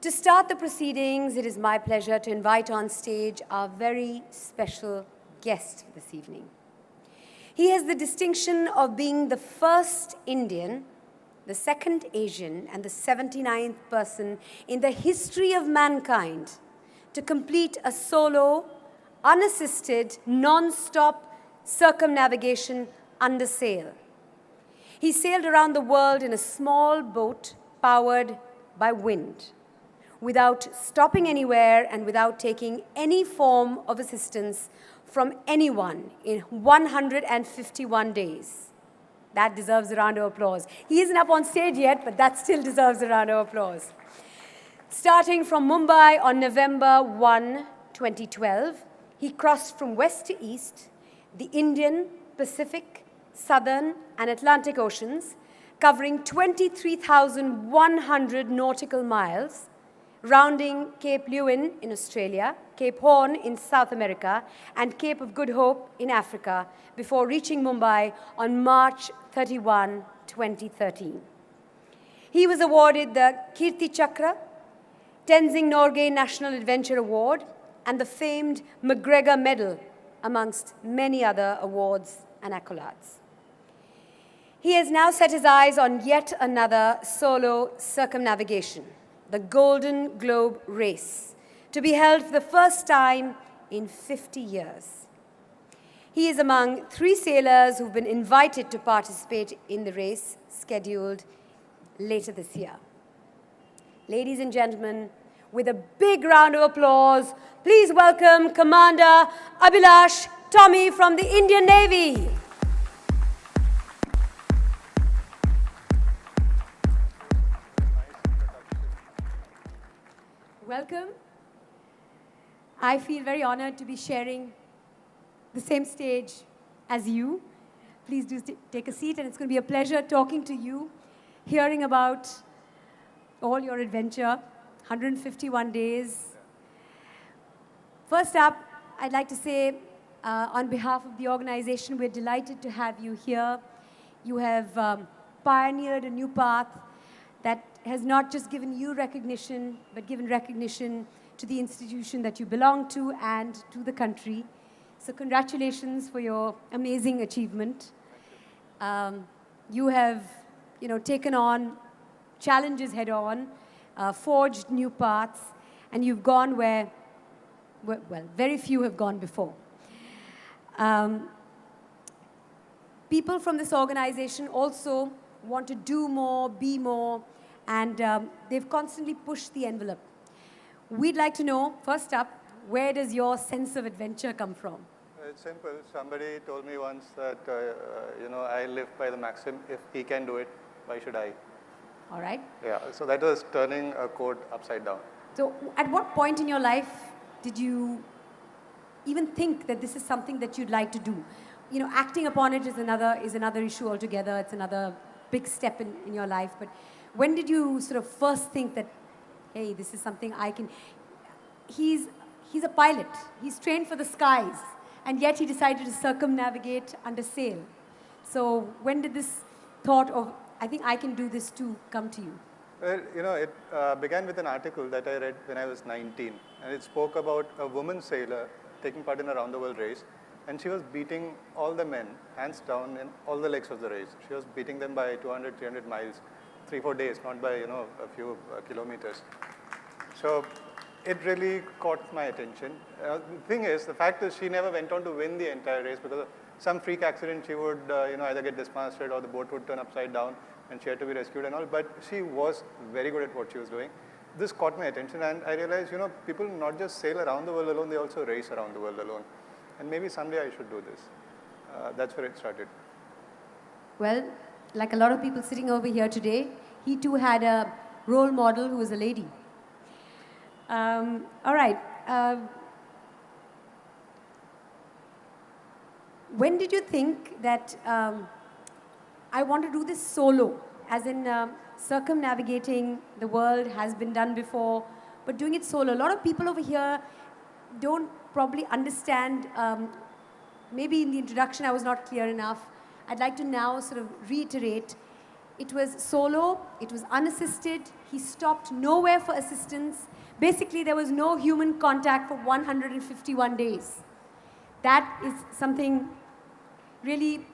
To start the proceedings, it is my pleasure to invite on stage our very special guest for this evening. He has the distinction of being the first Indian, the second Asian, and the 79th person in the history of mankind to complete a solo, unassisted, non-stop circumnavigation under sail. He sailed around the world in a small boat powered by wind, without stopping anywhere and without taking any form of assistance from anyone in 151 days. That deserves a round of applause. He isn't up on stage yet, but that still deserves a round of applause. Starting from Mumbai on November 1, 2012, he crossed from west to east the Indian, Pacific, Southern, and Atlantic Oceans, covering 23,100 nautical miles, rounding Cape Lewin in Australia, Cape Horn in South America, and Cape of Good Hope in Africa, before reaching Mumbai on March 31, 2013. He was awarded the Kirti Chakra, Tenzing Norgay National Adventure Award, and the famed McGregor Medal, amongst many other awards and accolades. He has now set his eyes on yet another solo circumnavigation, the Golden Globe Race, to be held for the first time in 50 years. He is among 3 sailors who've been invited to participate in the race scheduled later this year. Ladies and gentlemen, with a big round of applause, please welcome Commander Abhilash Tomy from the Indian Navy. Welcome. I feel very honored to be sharing the same stage as you. Please do take a seat, and it's going to be a pleasure talking to you, hearing about all your adventure, 151 days. First up, I'd like to say, on behalf of the organization, we're delighted to have you here. You have pioneered a new path that has not just given you recognition, but given recognition to the institution that you belong to and to the country. So congratulations for your amazing achievement. You have, taken on challenges head on, forged new paths, and you've gone where, well, very few have gone before. People from this organization also want to do more, be more, and they've constantly pushed the envelope. We'd like to know, first up, where does your sense of adventure come from? It's simple. Somebody told me once that, I live by the maxim, if he can do it, why should I? All right. Yeah, so that was turning a quote upside down. So at what point in your life did you even think that this is something that you'd like to do? Acting upon it is another issue altogether. It's another big step in your life. But when did you sort of first think that, hey, this is something I can... He's a pilot. He's trained for the skies. And yet he decided to circumnavigate under sail. So when did this thought of, I think I can do this too, come to you? Well, it began with an article that I read when I was 19. And it spoke about a woman sailor taking part in a round-the-world race. And she was beating all the men, hands down, in all the legs of the race. She was beating them by 200, 300 miles, 3-4 days, not by, a few kilometers. So it really caught my attention. The thing is, the fact is she never went on to win the entire race because of some freak accident. She would, either get dismasted or the boat would turn upside down and she had to be rescued and all. But she was very good at what she was doing. This caught my attention, and I realized, people not just sail around the world alone, they also race around the world alone. And maybe someday I should do this. That's where it started. Well, like a lot of people sitting over here today, he too had a role model who was a lady. All right. When did you think that I want to do this solo, as in circumnavigating the world has been done before, but doing it solo? A lot of people over here don't probably understand, maybe in the introduction I was not clear enough. I'd like to now sort of reiterate It was solo, it was unassisted, he stopped nowhere for assistance. Basically, there was no human contact for 151 days. That is something really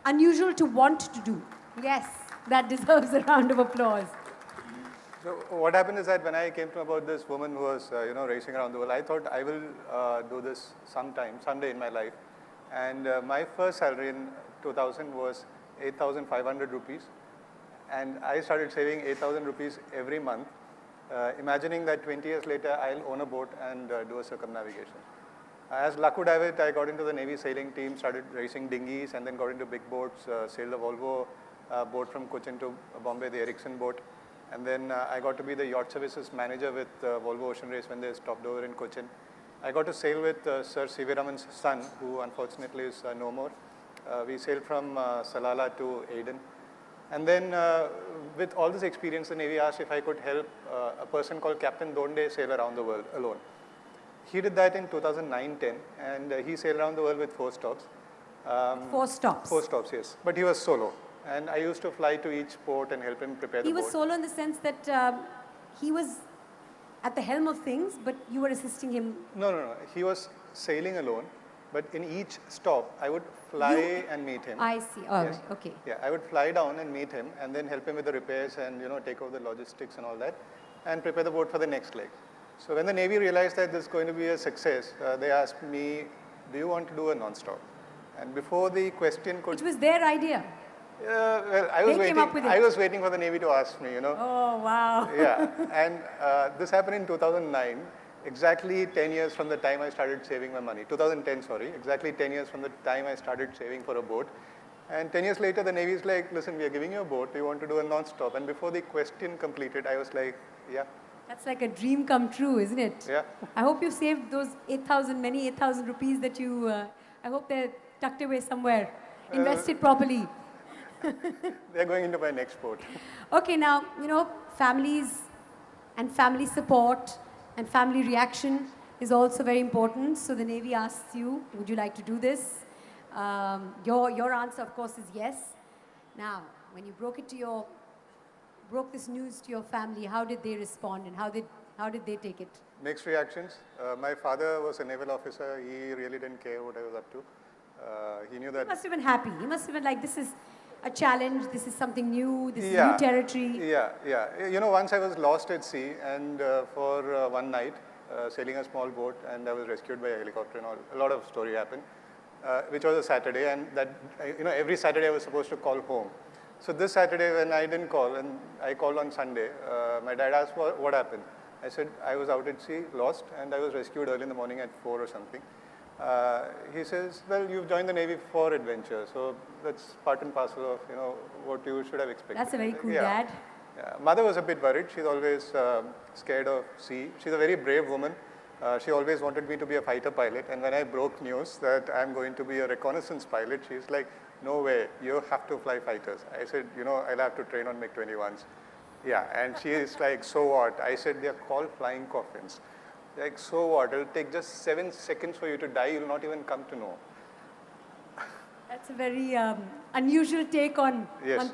unusual to want to do. Yes, that deserves a round of applause. So what happened is that when I came to know about this woman who was, racing around the world, I thought I will do this someday in my life. And my first salary in 2000 was 8,500 rupees. And I started saving 8,000 rupees every month, imagining that 20 years later, I'll own a boat and do a circumnavigation. As luck would have it, I got into the Navy sailing team, started racing dinghies, and then got into big boats, sailed the Volvo boat from Cochin to Bombay, the Ericsson boat. And then I got to be the yacht services manager with Volvo Ocean Race when they stopped over in Cochin. I got to sail with Sir C.V. Raman's son, who unfortunately is no more. We sailed from Salalah to Aden. And then with all this experience, the Navy asked if I could help a person called Captain Donde sail around the world alone. He did that in 2009-10, and he sailed around the world with 4 stops. 4 stops? 4 stops, yes. But he was solo. And I used to fly to each port and help him prepare the boat. He was solo in the sense that he was at the helm of things, but you were assisting him? No. He was sailing alone, but in each stop, I would fly and meet him. I see. All right. Okay. Yeah, I would fly down and meet him, and then help him with the repairs and take over the logistics and all that, and prepare the boat for the next leg. So when the Navy realized that this is going to be a success, they asked me, do you want to do a non-stop? And before the question could... It was their idea. Well, I was waiting for the Navy to ask me, Oh, wow. Yeah, and this happened in 2009, exactly 10 years from the time I started saving my money. 2010, sorry, exactly 10 years from the time I started saving for a boat. And 10 years later, the Navy is like, listen, we are giving you a boat, we want to do a non-stop. And before the question completed, I was like, yeah. That's like a dream come true, isn't it? Yeah. I hope you saved those 8,000 rupees that you, I hope they're tucked away somewhere, invested properly. They're going into my next boat. Okay, now, families and family support and family reaction is also very important. So the Navy asks you, would you like to do this? Your answer, of course, is yes. Now, when you broke this news to your family, how did they respond and how did they take it? Mixed reactions. My father was a naval officer. He really didn't care what I was up to. He knew that... He must have been happy. He must have been like, this is a challenge, this is something new, this is new territory. Yeah. Once I was lost at sea, and for one night, sailing a small boat, and I was rescued by a helicopter and all. A lot of story happened, which was a Saturday, and that, every Saturday I was supposed to call home. So this Saturday when I didn't call, and I called on Sunday, my dad asked what happened. I said I was out at sea, lost, and I was rescued early in the morning at 4 or something. He says, well, you've joined the Navy for adventure, so that's part and parcel of, what you should have expected. That's a very cool dad. Yeah. Mother was a bit worried. She's always scared of sea. She's a very brave woman. She always wanted me to be a fighter pilot, and when I broke news that I'm going to be a reconnaissance pilot, she's like, no way, you have to fly fighters. I said, I'll have to train on MiG-21s. Yeah, and she is like, so what? I said, they're called flying coffins. Like, so what? It'll take just 7 seconds for you to die. You'll not even come to know. That's a very unusual take on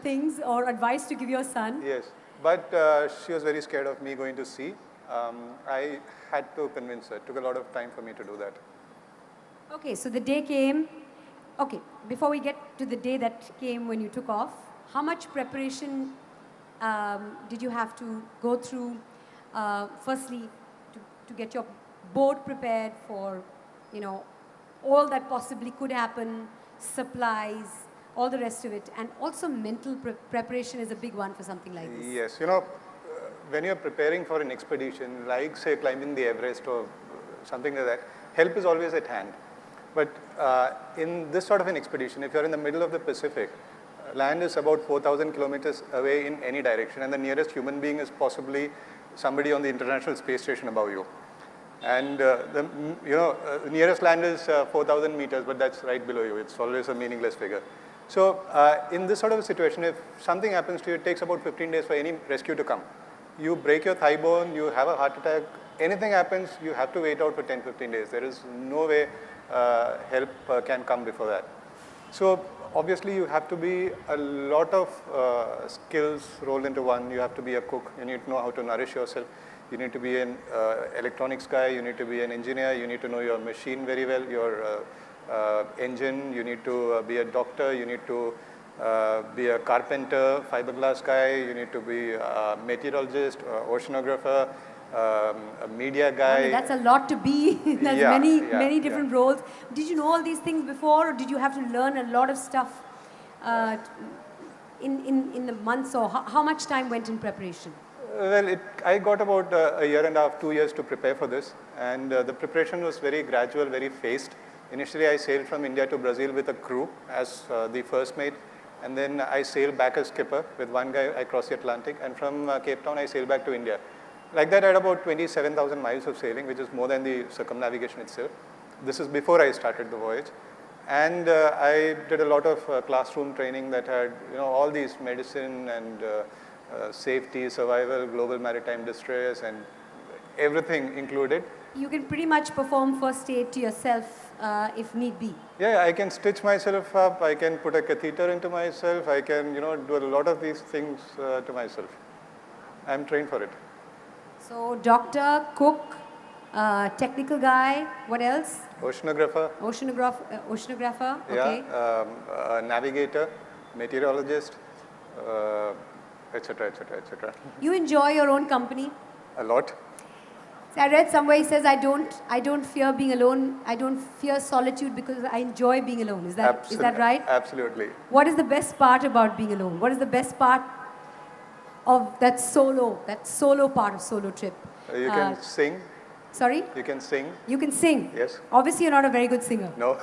things or advice to give your son. Yes, but she was very scared of me going to sea. I had to convince her. It took a lot of time for me to do that. Okay, so the day came. Okay, before we get to the day that came when you took off, how much preparation did you have to go through, firstly, to get your boat prepared for, all that possibly could happen, supplies, all the rest of it, and also mental preparation is a big one for something like this. Yes, when you're preparing for an expedition, like say climbing the Everest or something like that, help is always at hand. But in this sort of an expedition, if you're in the middle of the Pacific, land is about 4,000 kilometers away in any direction, and the nearest human being is possibly somebody on the International Space Station above you. And the nearest land is 4,000 meters, but that's right below you. It's always a meaningless figure. So in this sort of a situation, if something happens to you, it takes about 15 days for any rescue to come. You break your thigh bone, you have a heart attack, anything happens, you have to wait out for 10, 15 days. There is no way help can come before that. So obviously you have to be a lot of skills rolled into one. You have to be a cook. You need to know how to nourish yourself. You need to be an electronics guy. You need to be an engineer. You need to know your machine very well, your engine. You need to be a doctor. You need to be a carpenter, fiberglass guy. You need to be a meteorologist, oceanographer, a media guy. I mean, that's a lot to be. There's many different roles. Did you know all these things before, or did you have to learn a lot of stuff in the months, or how much time went in preparation? Well, I got about a year and a half, 2 years to prepare for this, and the preparation was very gradual, very phased. Initially, I sailed from India to Brazil with a crew as the first mate, and then I sailed back as skipper with one guy. I crossed the Atlantic, and from Cape Town, I sailed back to India. Like that, I had about 27,000 miles of sailing, which is more than the circumnavigation itself. This is before I started the voyage. And I did a lot of classroom training that had, all these medicine and safety, survival, global maritime distress, and everything included. You can pretty much perform first aid to yourself if need be. Yeah, I can stitch myself up. I can put a catheter into myself. I can, do a lot of these things to myself. I'm trained for it. So, doctor, cook, technical guy, what else? Oceanographer. Oceanographer, okay. Yeah, navigator, meteorologist, etc., etc., etc. You enjoy your own company? A lot. So I read somewhere he says, I don't fear being alone. I don't fear solitude because I enjoy being alone. Is that right? Absolutely. What is the best part about being alone? What is the best part of that solo part of solo trip? You can sing. Sorry? You can sing. You can sing? Yes. Obviously, you're not a very good singer. No.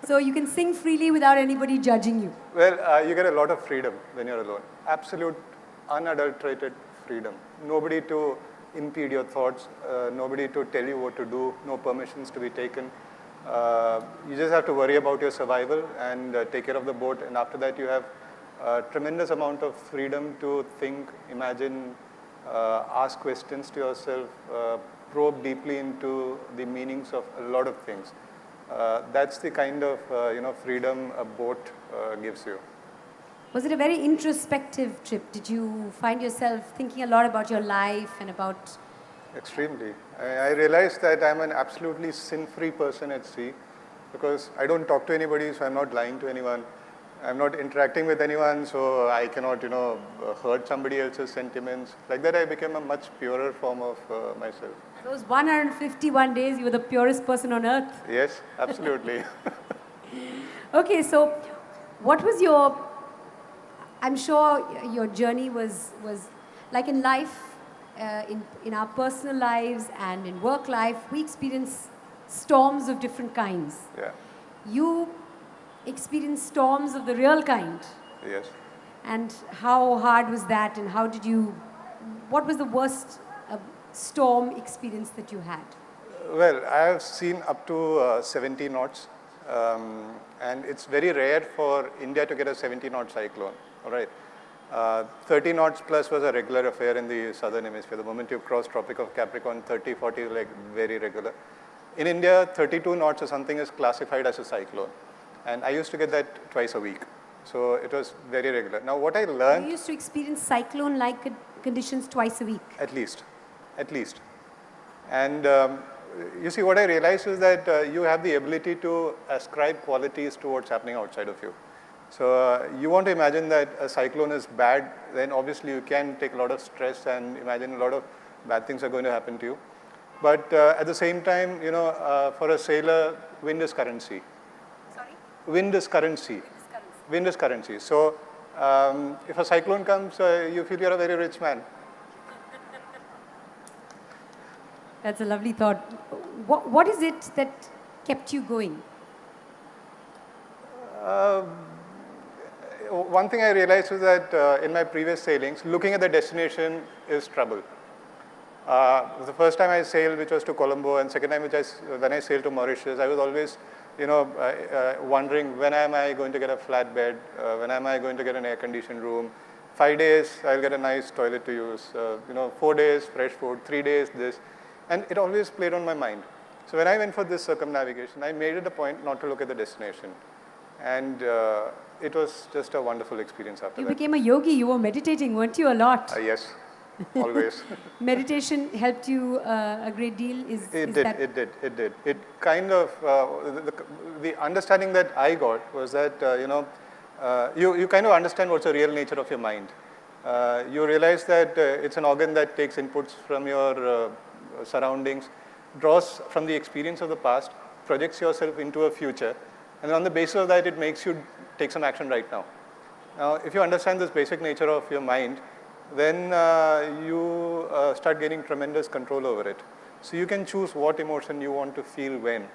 So you can sing freely without anybody judging you. Well, you get a lot of freedom when you're alone. Absolute, unadulterated freedom. Nobody to impede your thoughts, nobody to tell you what to do, no permissions to be taken. You just have to worry about your survival and take care of the boat, and after that you have a tremendous amount of freedom to think, imagine, ask questions to yourself, probe deeply into the meanings of a lot of things. That's the kind of freedom a boat gives you. Was it a very introspective trip? Did you find yourself thinking a lot about your life and about... Extremely. I realized that I'm an absolutely sin-free person at sea because I don't talk to anybody, so I'm not lying to anyone. I'm not interacting with anyone, so I cannot, hurt somebody else's sentiments. Like that, I became a much purer form of myself. Those 151 days, you were the purest person on earth. Yes, absolutely. Okay, so what was your... I'm sure your journey was like in life, in our personal lives and in work life, we experience storms of different kinds. Yeah. You experienced storms of the real kind. Yes. And how hard was that, and what was the worst storm experience that you had? Well, I have seen up to 70 knots, and it's very rare for India to get a 70 knot cyclone. All right. 30 knots plus was a regular affair in the southern hemisphere. The moment you cross Tropic of Capricorn, 30, 40 is like very regular. In India, 32 knots or something is classified as a cyclone. And I used to get that twice a week. So it was very regular. Now what I learned... You used to experience cyclone-like conditions twice a week? At least. And you see, what I realized is that you have the ability to ascribe qualities to what's happening outside of you. So you want to imagine that a cyclone is bad, then obviously you can take a lot of stress and imagine a lot of bad things are going to happen to you. But at the same time, for a sailor, wind is currency. Sorry? Wind is currency. Wind is currency. So if a cyclone comes, you feel you're a very rich man. That's a lovely thought. What is it that kept you going? One thing I realized was that in my previous sailings, looking at the destination is trouble. The first time I sailed, which was to Colombo, and second time when I sailed to Mauritius, I was always, wondering when am I going to get a flatbed, when am I going to get an air-conditioned room. 5 days, I'll get a nice toilet to use. 4 days, fresh food. 3 days, this. And it always played on my mind. So when I went for this circumnavigation, I made it a point not to look at the destination. And it was just a wonderful experience after You that. became a yogi. You were meditating, weren't you, a lot? Yes, always. Meditation helped you a great deal? It did. It kind of, the understanding that I got was that, you kind of understand what's the real nature of your mind. You realize that it's an organ that takes inputs from your surroundings, draws from the experience of the past, projects yourself into a future, and on the basis of that, it makes you take some action right now. Now, if you understand this basic nature of your mind, then you start gaining tremendous control over it. So you can choose what emotion you want to feel when.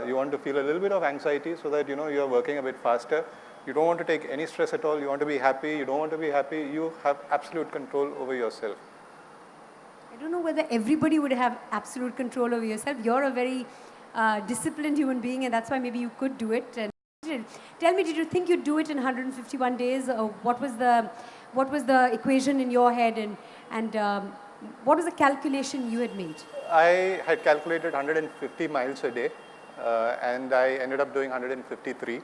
You want to feel a little bit of anxiety so that you are working a bit faster. You don't want to take any stress at all. You want to be happy. You don't want to be happy. You have absolute control over yourself. I don't know whether everybody would have absolute control over yourself. You're a very disciplined human being, and that's why maybe you could do it. And tell me, did you think you'd do it in 151 days? Or what was the equation in your head, and what was the calculation you had made? I had calculated 150 miles a day, and I ended up doing 153.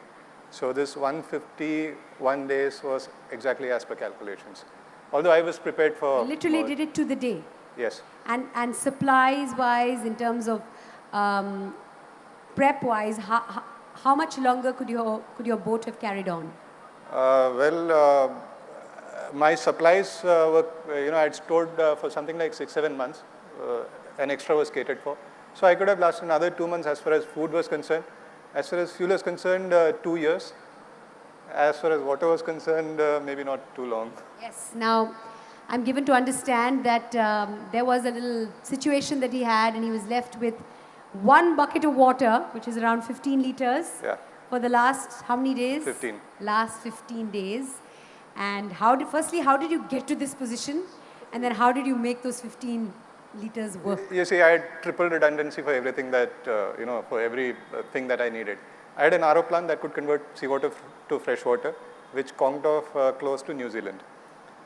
So this 151 days was exactly as per calculations. Although I was prepared for... You literally did it to the day? Yes. And supplies-wise, in terms of prep-wise, how much longer could your boat have carried on? My supplies were, I had stored for something like 6-7 months. An extra was catered for. So I could have lasted another 2 months as far as food was concerned. As far as fuel is concerned, 2 years. As far as water was concerned, maybe not too long. Yes. Now, I'm given to understand that there was a little situation that he had, and he was left with 1 bucket of water, which is around 15 liters, for the last, how many days? 15. Last 15 days. And firstly, how did you get to this position? And then how did you make those 15 liters work? You see, I had triple redundancy for everything that, for every thing that I needed. I had an RO plant that could convert seawater to fresh water, which conked off close to New Zealand.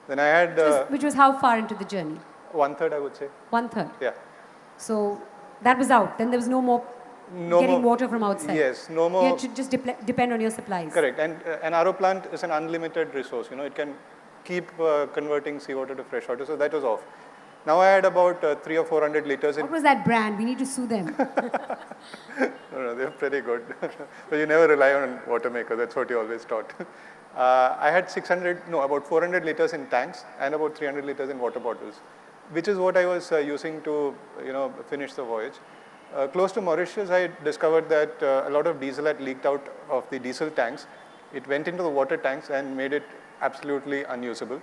Then I had... which was how far into the journey? 1/3, I would say. 1/3? Yeah. So that was out. Then there was no more getting water from outside. Yes, no more. You had to just depend on your supplies. Correct. And an RO plant is an unlimited resource. It can keep converting seawater to fresh water. So that was off. Now I had about 300 or 400 liters. What was that brand? We need to sue them. No, they're pretty good. But you never rely on water maker. That's what you always taught. I had about 400 liters in tanks and about 300 liters in water bottles, which is what I was using to, finish the voyage. Close to Mauritius, I discovered that a lot of diesel had leaked out of the diesel tanks. It went into the water tanks and made it absolutely unusable.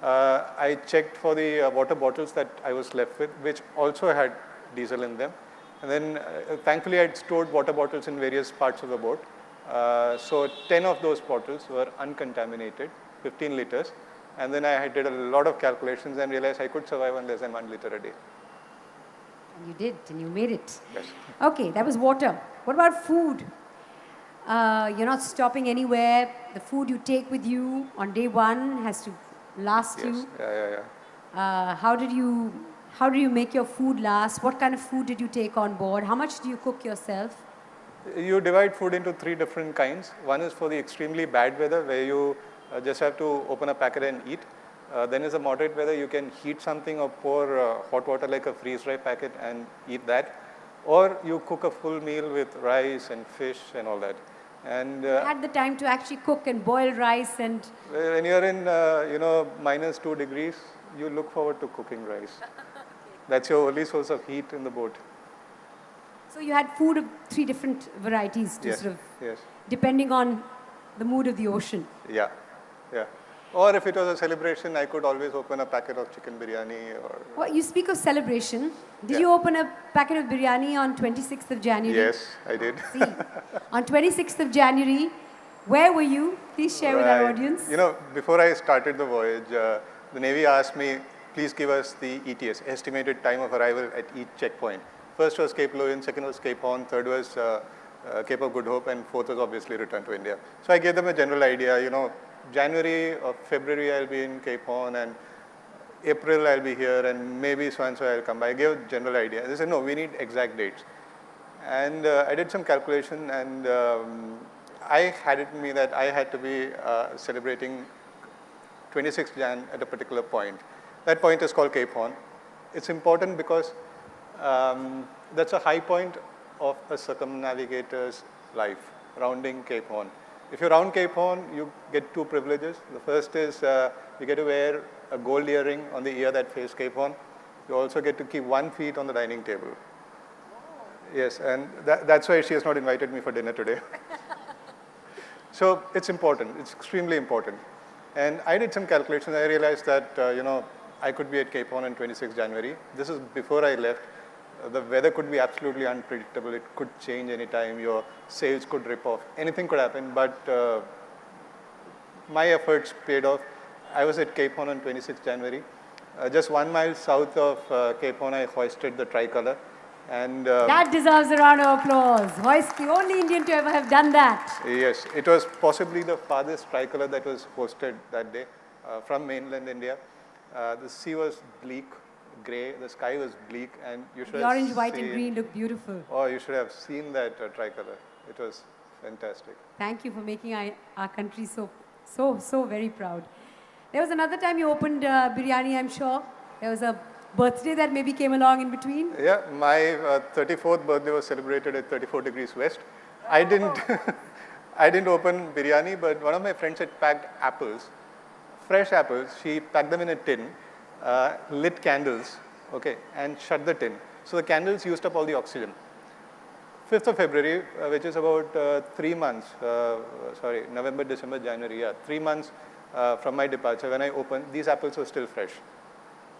I checked for the water bottles that I was left with, which also had diesel in them. And then, thankfully, I had stored water bottles in various parts of the boat. So 10 of those bottles were uncontaminated, 15 liters. And then I did a lot of calculations and realized I could survive on less than 1 liter a day. And you did, and you made it. Yes. Okay, that was water. What about food? You're not stopping anywhere. The food you take with you on day 1 has to last you. Yeah. How did you make your food last? What kind of food did you take on board? How much do you cook yourself? You divide food into 3 different kinds. One is for the extremely bad weather, where you just have to open a packet and eat. Then is a moderate weather. You can heat something or pour hot water like a freeze-dry packet and eat that. Or you cook a full meal with rice and fish and all that. And I had the time to actually cook and boil rice and... When you're in, -2 degrees, you look forward to cooking rice. That's your only source of heat in the boat. So you had food of 3 different varieties to depending on the mood of the ocean. Yeah. Or if it was a celebration, I could always open a packet of chicken biryani or... Well, you speak of celebration. Did you open a packet of biryani on 26th of January? Yes, I did. See, on 26th of January, where were you? Please share with our audience. Before I started the voyage, the Navy asked me, please give us the ETS, estimated time of arrival at each checkpoint. First was Cape Loyal, second was Cape Horn, third was Cape of Good Hope, and fourth was obviously return to India. So I gave them a general idea, January or February I'll be in Cape Horn, and April I'll be here, and maybe so-and-so I'll come by. I gave a general idea. They said, no, we need exact dates. And I did some calculation, and I had it in me that I had to be celebrating 26th Jan at a particular point. That point is called Cape Horn. It's important because that's a high point of a circumnavigator's life, rounding Cape Horn. If you round Cape Horn, you get two privileges. The first is you get to wear a gold earring on the ear that faces Cape Horn. You also get to keep 1 foot on the dining table. Yes, and that's why she has not invited me for dinner today. So it's important. It's extremely important. And I did some calculations. I realized that, I could be at Cape Horn on 26 January. This is before I left. The weather could be absolutely unpredictable. It could change anytime. Your sails could rip off. Anything could happen. But my efforts paid off. I was at Cape Horn on 26 January. Just 1 mile south of Cape Horn, I hoisted the tricolor. And that deserves a round of applause. Hoist, the only Indian to ever have done that. Yes, it was possibly the farthest tricolor that was hosted that day from mainland India. The sea was bleak, gray. The sky was bleak, and you should the orange, white, and green look beautiful. Oh, you should have seen that tricolor. It was fantastic. Thank you for making our country so very proud. There was another time you opened biryani, I'm sure. There was a birthday that maybe came along in between. Yeah, my 34th birthday was celebrated at 34 degrees west. I didn't, I didn't open biryani, but one of my friends had packed apples, fresh apples. She packed them in a tin, lit candles, okay, and shut the tin. So the candles used up all the oxygen. 5th of February, which is about 3 months, November, December, January, 3 months from my departure, when I opened, these apples were still fresh.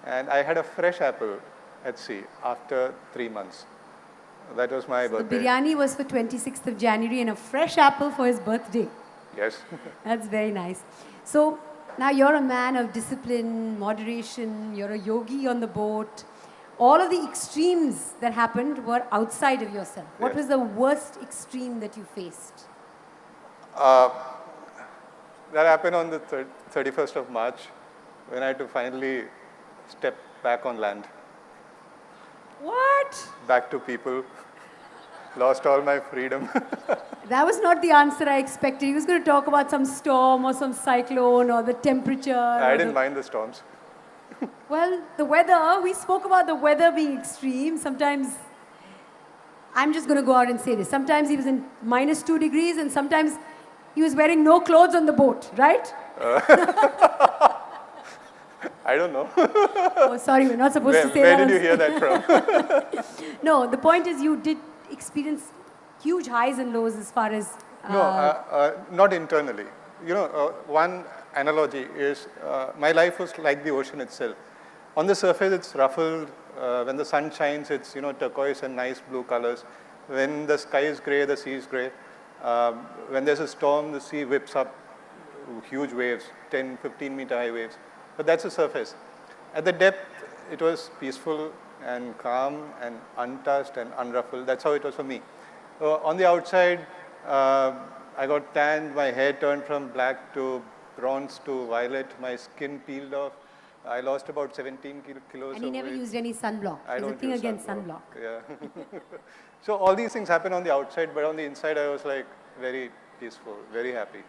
And I had a fresh apple at sea after 3 months. That was my birthday. The biryani was for 26th of January and a fresh apple for his birthday. Yes. That's very nice. So now you're a man of discipline, moderation, you're a yogi on the boat. All of the extremes that happened were outside of yourself. What was the worst extreme that you faced? That happened on the 31st of March when I had to finally step back on land. What? Back to people. Lost all my freedom. That was not the answer I expected. He was going to talk about some storm or some cyclone or the temperature. I didn't mind the storms. Well, the weather, we spoke about the weather being extreme. Sometimes, I'm just going to go out and say this. Sometimes he was in -2 degrees and sometimes he was wearing no clothes on the boat, right? I don't know. Oh, sorry, we're not supposed to say Where that. did you hear that from? No, the point is you did experience huge highs and lows as far as... No, not internally. One analogy is my life was like the ocean itself. On the surface, it's ruffled. When the sun shines, it's turquoise and nice blue colors. When the sky is gray, the sea is gray. When there's a storm, the sea whips up huge waves, 10, 15-meter high waves. But that's the surface. At the depth, it was peaceful and calm and untouched and unruffled. That's how it was for me. On the outside, I got tanned. My hair turned from black to bronze to violet. My skin peeled off. I lost about 17 kilos. And he never used any sunblock. I There's a thing against sunblock. Yeah. So all these things happen on the outside, but on the inside, I was like very peaceful, very happy.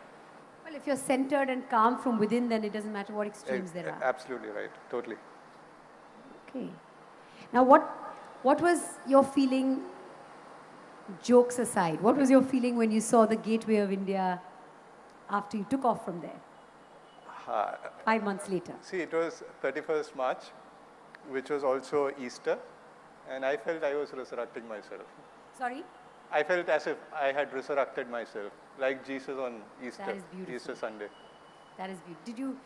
Well, if you're centered and calm from within, then it doesn't matter what extremes there are. Absolutely right, totally. Okay. Now, what was your feeling, jokes aside, what was your feeling when you saw the gateway of India after you took off from there? 5 months later. See, it was 31st March, which was also Easter, and I felt I was resurrecting myself. Sorry? I felt as if I had resurrected myself, like Jesus on Easter, That is beautiful. Easter Sunday. That is beautiful. Did you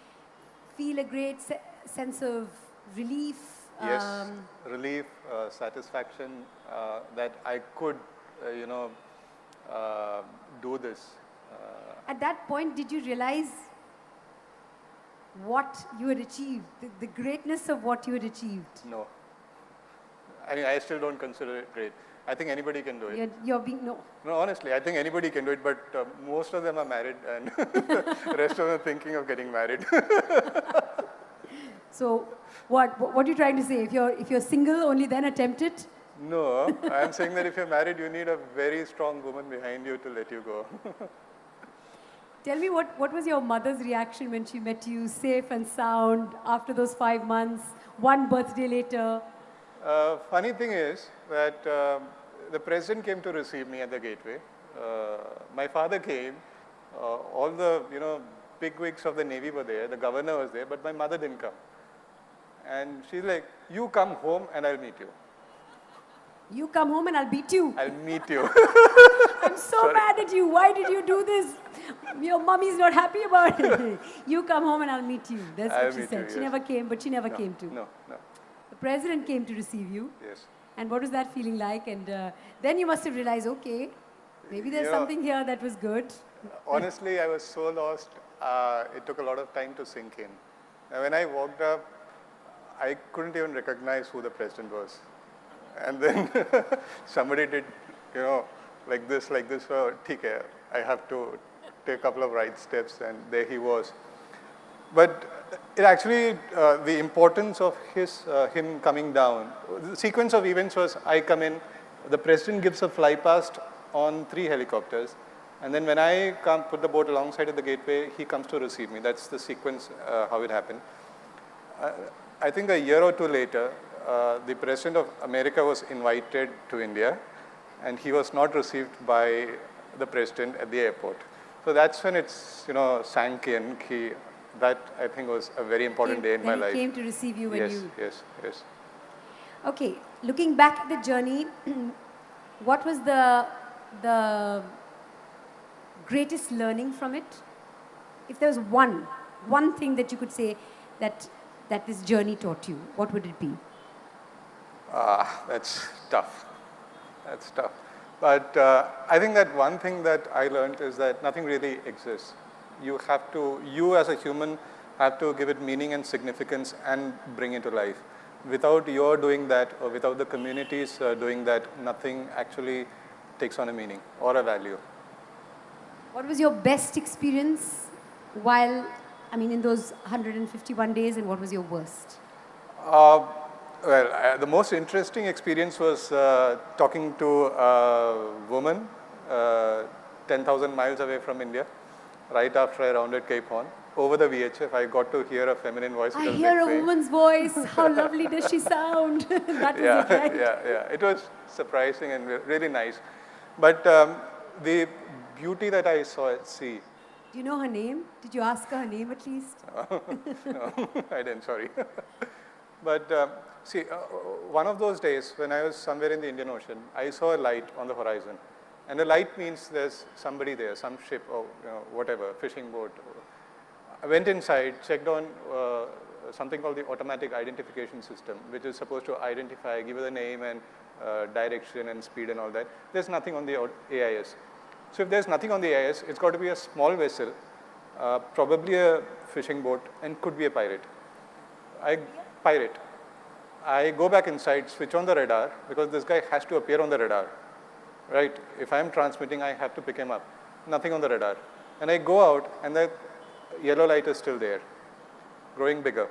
feel a great sense of relief? Yes, relief, satisfaction that I could, do this. At that point, did you realize what you had achieved, the greatness of what you had achieved? No. I mean, I still don't consider it great. I think anybody can do it. You're being, no. No, honestly, I think anybody can do it, but most of them are married and the rest of them are thinking of getting married. So, what are you trying to say? If you're single, only then attempt it? No, I'm saying that if you're married, you need a very strong woman behind you to let you go. Tell me what was your mother's reaction when she met you safe and sound after those 5 months, one birthday later? Funny thing is that the president came to receive me at the gateway. My father came. All the bigwigs of the Navy were there. The governor was there, but my mother didn't come. And she's like, "You come home and I'll meet you." You come home and I'll beat you. I'll meet you. I'm so mad at you. Why did you do this? Your mommy's not happy about it. You come home and I'll meet you. That's what she said. She never came, but she never came to. No. The president came to receive you. Yes. And what was that feeling like? And then you must have realized, okay, maybe there's something here that was good. Honestly, I was so lost. It took a lot of time to sink in. Now, when I walked up, I couldn't even recognize who the president was. And then somebody did, like this, oh, okay, I have to take a couple of right steps, and there he was. But it actually, the importance of him coming down, the sequence of events was, I come in, the president gives a fly past on 3 helicopters, and then when I come put the boat alongside at the gateway, he comes to receive me. That's the sequence, how it happened. I think a year or two later, the President of America was invited to India, and he was not received by the President at the airport. So that's when it's, sank in. That, I think, was a very important day in my life. He came to receive you when you... Yes. Okay, looking back at the journey, what was the greatest learning from it? If there was one thing that you could say that this journey taught you, what would it be? That's tough. But I think that one thing that I learned is that nothing really exists. You as a human have to give it meaning and significance and bring it to life. Without your doing that, or without the communities doing that, nothing actually takes on a meaning or a value. What was your best experience in those 151 days, and what was your worst? The most interesting experience was talking to a woman 10,000 miles away from India, right after I rounded Cape Horn. Over the VHF, I got to hear a feminine voice. I hear a woman's voice. How lovely does she sound? That was it, right? Yeah. It was surprising and really nice. But the beauty that I saw at sea. Do you know her name? Did you ask her name at least? No, I didn't, sorry. But one of those days when I was somewhere in the Indian Ocean, I saw a light on the horizon. And a light means there's somebody there, some ship or whatever, fishing boat. I went inside, checked on something called the automatic identification system, which is supposed to identify, give it a name and direction and speed and all that. There's nothing on the AIS. So if there's nothing on the AIS, it's got to be a small vessel, probably a fishing boat, and could be a pirate. I go back inside, switch on the radar, because this guy has to appear on the radar, right? If I'm transmitting, I have to pick him up. Nothing on the radar. And I go out, and the yellow light is still there, growing bigger.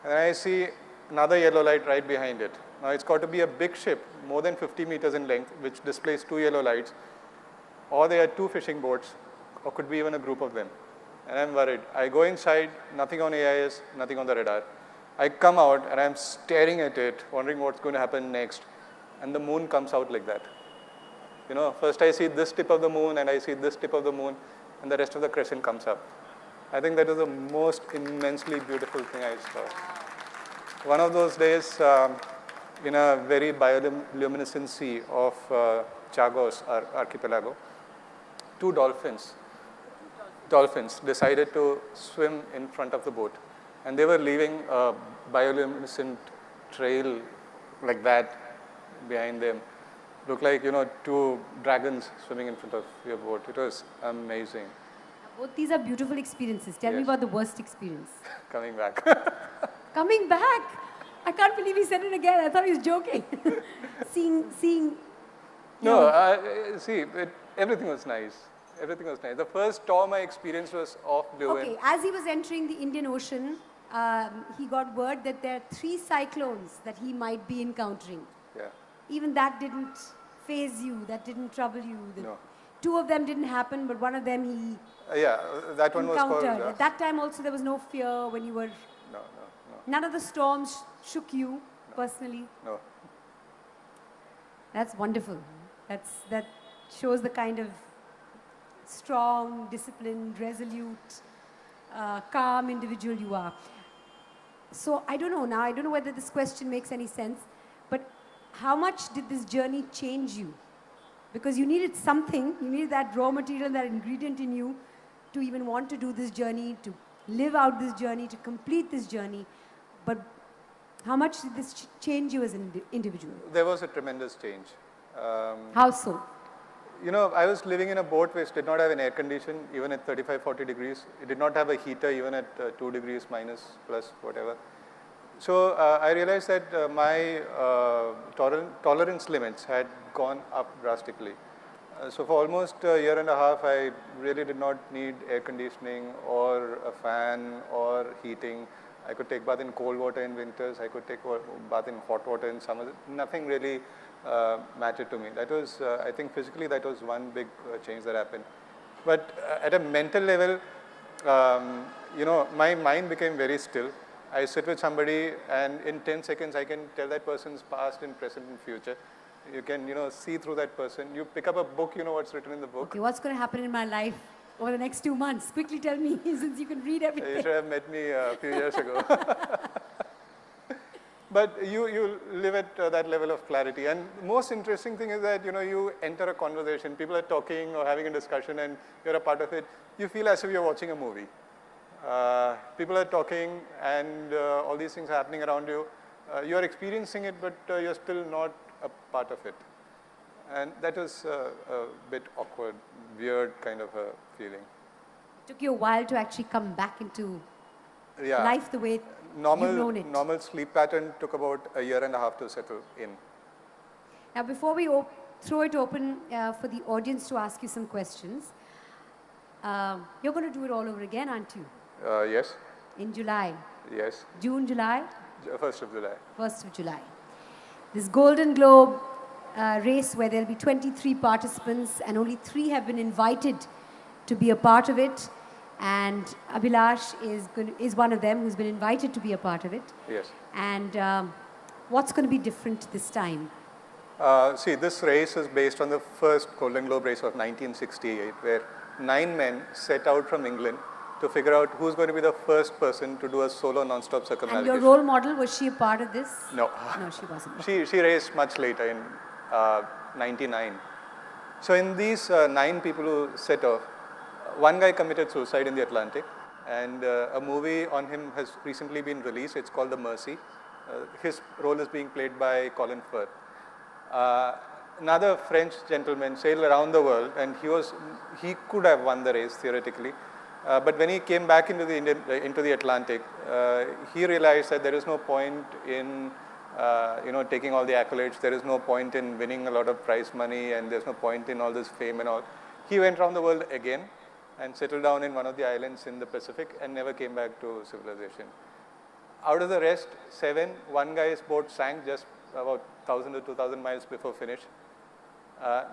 And I see another yellow light right behind it. Now it's got to be a big ship, more than 50 meters in length, which displays 2 yellow lights, or there are 2 fishing boats, or could be even a group of them. And I'm worried. I go inside, nothing on AIS, nothing on the radar. I come out and I'm staring at it, wondering what's going to happen next. And the moon comes out like that. First I see this tip of the moon and I see this tip of the moon, and the rest of the crescent comes up. I think that was the most immensely beautiful thing I saw. One of those days, in a very bioluminescent sea of Chagos archipelago, 2 dolphins decided to swim in front of the boat. And they were leaving a bioluminescent trail like that behind them. Looked like, 2 dragons swimming in front of your boat. It was amazing. Both these are beautiful experiences. Tell me about the worst experience. Coming back. Coming back? I can't believe he said it again. I thought he was joking. seeing. No, everything was nice. The first storm I experienced was off blue. Okay, as he was entering the Indian Ocean, he got word that there are 3 cyclones that he might be encountering. Yeah. Even that didn't faze you, that didn't trouble you. No. two of them didn't happen, but one of them he Yeah, that one was called... encountered. At that time also there was no fear when you were... No. None of the storms shook you personally? No. That's wonderful. That shows the kind of strong, disciplined, resolute, calm individual you are. So I don't know now, I don't know whether this question makes any sense, but how much did this journey change you? Because you needed something, you needed that raw material, that ingredient in you to even want to do this journey, to live out this journey, to complete this journey. But how much did this change you as an individual? There was a tremendous change. How so? You know, I was living in a boat which did not have an air condition, even at 35, 40 degrees. It did not have a heater, even at 2 degrees minus, plus, whatever. So I realized that my tolerance limits had gone up drastically. So for almost a year and a half, I really did not need air conditioning or a fan or heating. I could take bath in cold water in winters. I could take bath in hot water in summers. Nothing really mattered to me. That was, I think physically, that was one big change that happened. But at a mental level, you know, my mind became very still. I sit with somebody and in 10 seconds, I can tell that person's past and present and future. You can, you know, see through that person. You pick up a book, you know what's written in the book. Okay, what's going to happen in my life over the next 2 months? Quickly tell me, since you can read everything. You should have met me a few years ago. But you live at that level of clarity. And the most interesting thing is that, you know, you enter a conversation, people are talking or having a discussion and you're a part of it. You feel as if you're watching a movie. People are talking and all these things are happening around you. You're experiencing it, but you're still not a part of it. And that was a bit awkward, weird kind of a feeling. Took you a while to actually come back into life the way you've known it. Normal sleep pattern took about a year and a half to settle in. Now, before we throw it open for the audience to ask you some questions, you're going to do it all over again, aren't you? Yes. In July? Yes. June, July? 1st of July. 1st of July. This Golden Globe race where there'll be 23 participants and only 3 have been invited to be a part of it. And Abhilash is one of them who's been invited to be a part of it. Yes. And what's going to be different this time? See, this race is based on the first Golden Globe race of 1968, where 9 men set out from England to figure out who's going to be the first person to do a solo non-stop circumnavigation. And your role model, was she a part of this? No. No, she wasn't. She raced much later in 99. So in these 9 people who set off, one guy committed suicide in the Atlantic, and a movie on him has recently been released. It's called The Mercy. His role is being played by Colin Firth. Another French gentleman sailed around the world, and he could have won the race theoretically. But when he came back into the Atlantic, he realized that there is no point in taking all the accolades. There is no point in winning a lot of prize money, and there's no point in all this fame and all. He went around the world again and settled down in one of the islands in the Pacific and never came back to civilization. Out of the rest, 7, one guy's boat sank just about 1,000 to 2,000 miles before finish.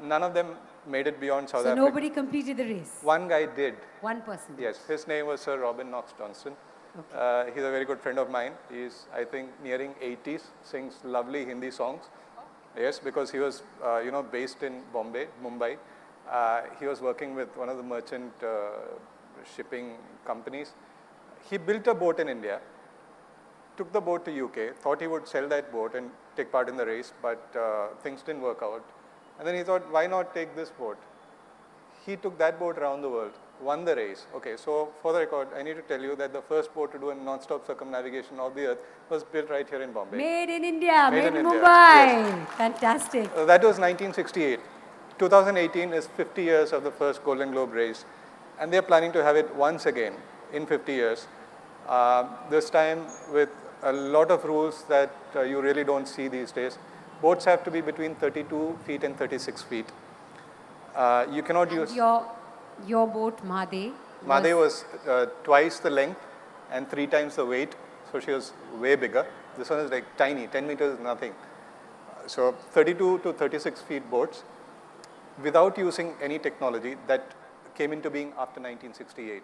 None of them made it beyond South Africa. So nobody completed the race? One guy did. One person? Yes, his name was Sir Robin Knox Johnston. Okay. He's a very good friend of mine. He's, I think, nearing 80s, sings lovely Hindi songs. Yes, because he was, based in Mumbai. He was working with one of the merchant shipping companies. He built a boat in India, took the boat to UK, thought he would sell that boat and take part in the race, but things didn't work out. And then he thought, why not take this boat? He took that boat around the world, won the race. Okay, so for the record, I need to tell you that the first boat to do a non-stop circumnavigation of the earth was built right here in Bombay. Made in India, made in India. Mumbai. Yes. Fantastic. That was 1968. 2018 is 50 years of the first Golden Globe race. And they're planning to have it once again in 50 years. This time with a lot of rules that you really don't see these days. Boats have to be between 32 feet and 36 feet. You cannot use... Your boat, Mahade? Mahade was twice the length and 3 times the weight. So she was way bigger. This one is like tiny, 10 meters is nothing. So 32 to 36 feet boats. without using any technology that came into being after 1968.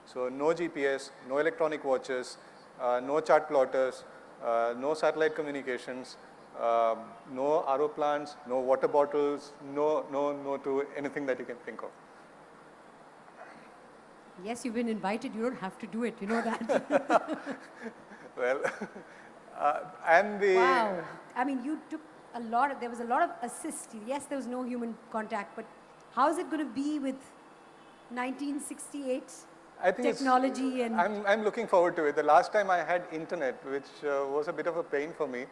So no GPS, no electronic watches, no chart plotters, no satellite communications, no RO plants, no water bottles, no to anything that you can think of. Yes, you've been invited. You don't have to do it. You know that. Well, and the... Wow. I mean, you took a lot of, there was a lot of assist. Yes, there was no human contact, but how is it going to be with 1968 I think technology? And I'm looking forward to it. The last time I had internet, which was a bit of a pain for me,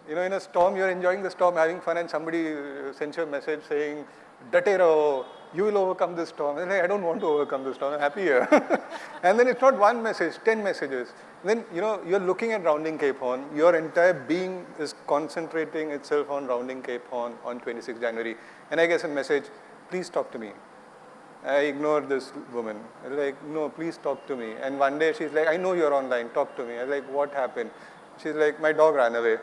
you know, in a storm, you're enjoying the storm, having fun, and somebody sends you a message saying, "Date raho, you will overcome this storm." And I don't want to overcome this storm, I'm happy here. And then it's not one message, 10 messages. Then, you know, you're looking at rounding Cape Horn, your entire being is concentrating itself on rounding Cape Horn on 26 January. And I get a message, "Please talk to me." I ignored this woman. I was like, "No, please talk to me." And one day she's like, "I know you're online, talk to me." I was like, "What happened?" She's like, "My dog ran away."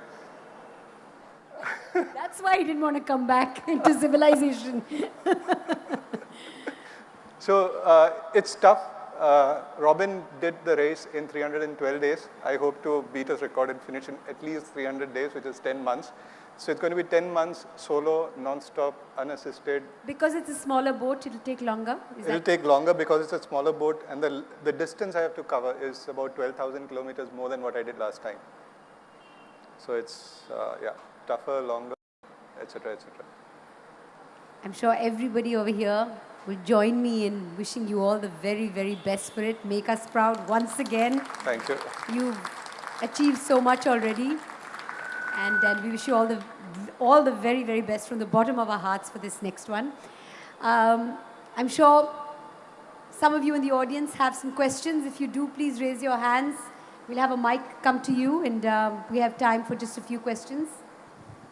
that's why he didn't want to come back into civilization. So it's tough. Robin did the race in 312 days. I hope to beat his record and finish in at least 300 days, which is 10 months. So it's going to be 10 months solo, non-stop, unassisted. Because it's a smaller boat, it'll take longer? It'll take longer because it's a smaller boat, and the distance I have to cover is about 12,000 kilometers more than what I did last time. So it's, yeah, tougher, longer, etc., etc. I'm sure everybody over here will join me in wishing you all the very, very best for it. Make us proud once again. Thank you. You've achieved so much already. And we wish you all the very, very best from the bottom of our hearts for this next one. I'm sure some of you in the audience have some questions. If you do, please raise your hands. We'll have a mic come to you, and we have time for just a few questions.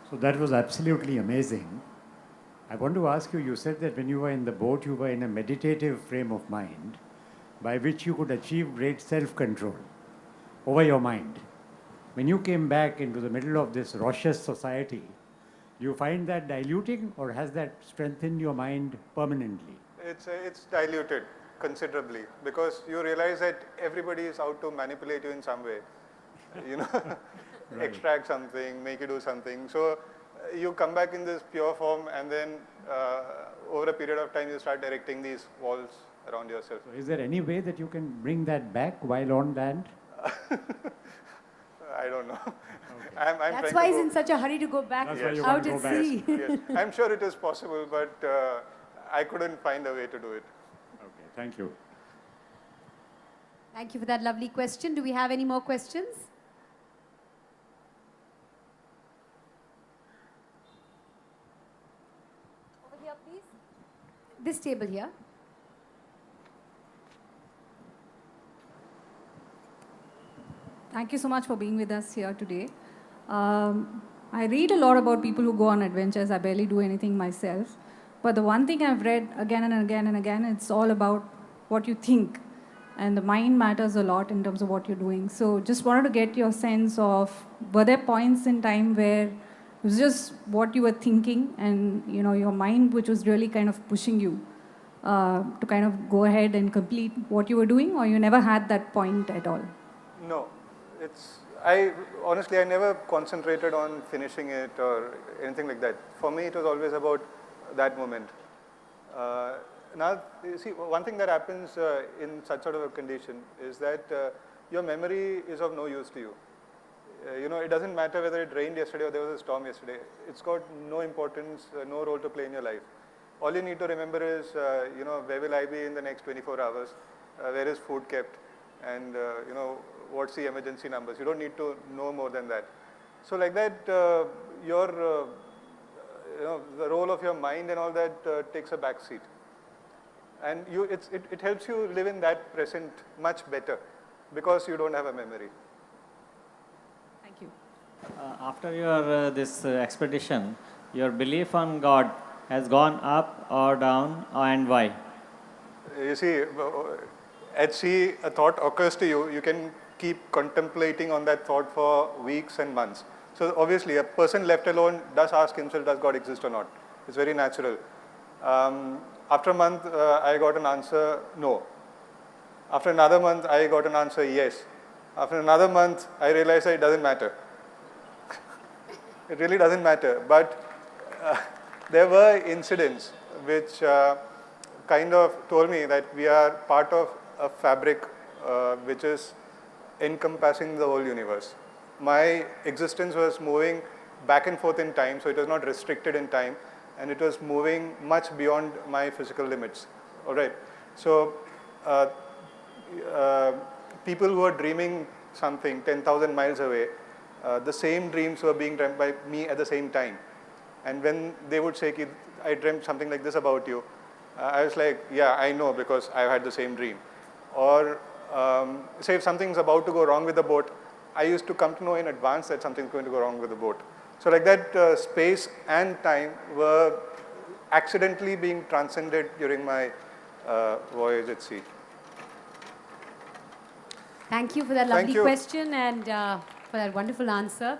So that was absolutely amazing. I want to ask you, you said that when you were in the boat, you were in a meditative frame of mind by which you could achieve great self-control over your mind. When you came back into the middle of this raucous society, do you find that diluting, or has that strengthened your mind permanently? It's diluted considerably because you realize that everybody is out to manipulate you in some way. You know, right. Extract something, make you do something. So you come back in this pure form, and then over a period of time, you start directing these walls around yourself. So is there any way that you can bring that back while on land? I don't know. Okay. That's why he's in such a hurry to go back out at sea. Yes. I'm sure it is possible, but I couldn't find a way to do it. Okay, thank you. Thank you for that lovely question. Do we have any more questions? Over here, please. This table here. Thank you so much for being with us here today. I read a lot about people who go on adventures. I barely do anything myself. But the one thing I've read again and again and again, it's all about what you think. And the mind matters a lot in terms of what you're doing. So just wanted to get your sense of, were there points in time where it was just what you were thinking and, you know, your mind which was really kind of pushing you to kind of go ahead and complete what you were doing, or you never had that point at all? No. Honestly, I never concentrated on finishing it or anything like that. For me, it was always about that moment. Now, you see, one thing that happens in such sort of a condition is that your memory is of no use to you. You know, it doesn't matter whether it rained yesterday or there was a storm yesterday. It's got no importance, no role to play in your life. All you need to remember is, you know, where will I be in the next 24 hours? Where is food kept? And, you know, what's the emergency numbers? You don't need to know more than that. So like that, you know, the role of your mind and all that takes a back seat. And it helps you live in that present much better because you don't have a memory. Thank you. After your this expedition, your belief on God has gone up or down, and why? You see, at sea, a thought occurs to you, you can keep contemplating on that thought for weeks and months. So obviously, a person left alone does ask himself, does God exist or not? It's very natural. After a month, I got an answer, no. After another month, I got an answer, yes. After another month, I realized that it doesn't matter. It really doesn't matter. But there were incidents which kind of told me that we are part of a fabric which is encompassing the whole universe. My existence was moving back and forth in time, so it was not restricted in time, and it was moving much beyond my physical limits. All right. So people who are dreaming something 10,000 miles away, the same dreams were being dreamt by me at the same time. And when they would say, I dreamt something like this about you, I was like, yeah, I know because I've had the same dream. Or say if something's about to go wrong with the boat, I used to come to know in advance that something's going to go wrong with the boat. So like that, space and time were accidentally being transcended during my voyage at sea. Thank you for that Thank lovely you. question and for that wonderful answer.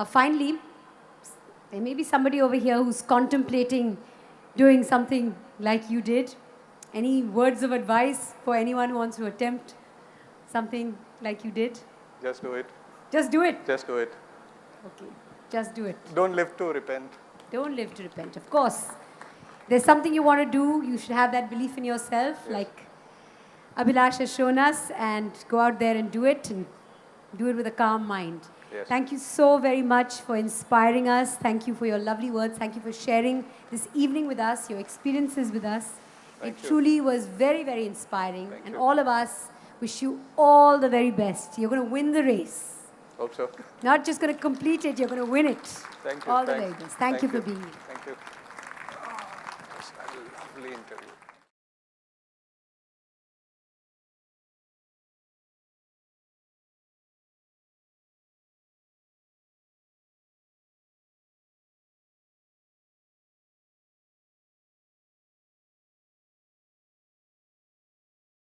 Finally, there may be somebody over here who's contemplating doing something like you did. Any words of advice for anyone who wants to attempt something like you did? Just do it. Just do it. Just do it. Okay, just do it. Don't live to repent. Don't live to repent. Of course, there's something you want to do. You should have that belief in yourself, like Abhilash has shown us, and go out there and do it with a calm mind. Yes. Thank you so very much for inspiring us. Thank you for your lovely words. Thank you for sharing this evening with us, your experiences with us. Thank It you. truly was very, very inspiring. Thank And you. all of us wish you all the very best. You're going to win the race. Hope so. Not just going to complete it, you're going to win it. Thank you. All the Thanks. very best. Thank you for being here. Thank you. It was a lovely interview.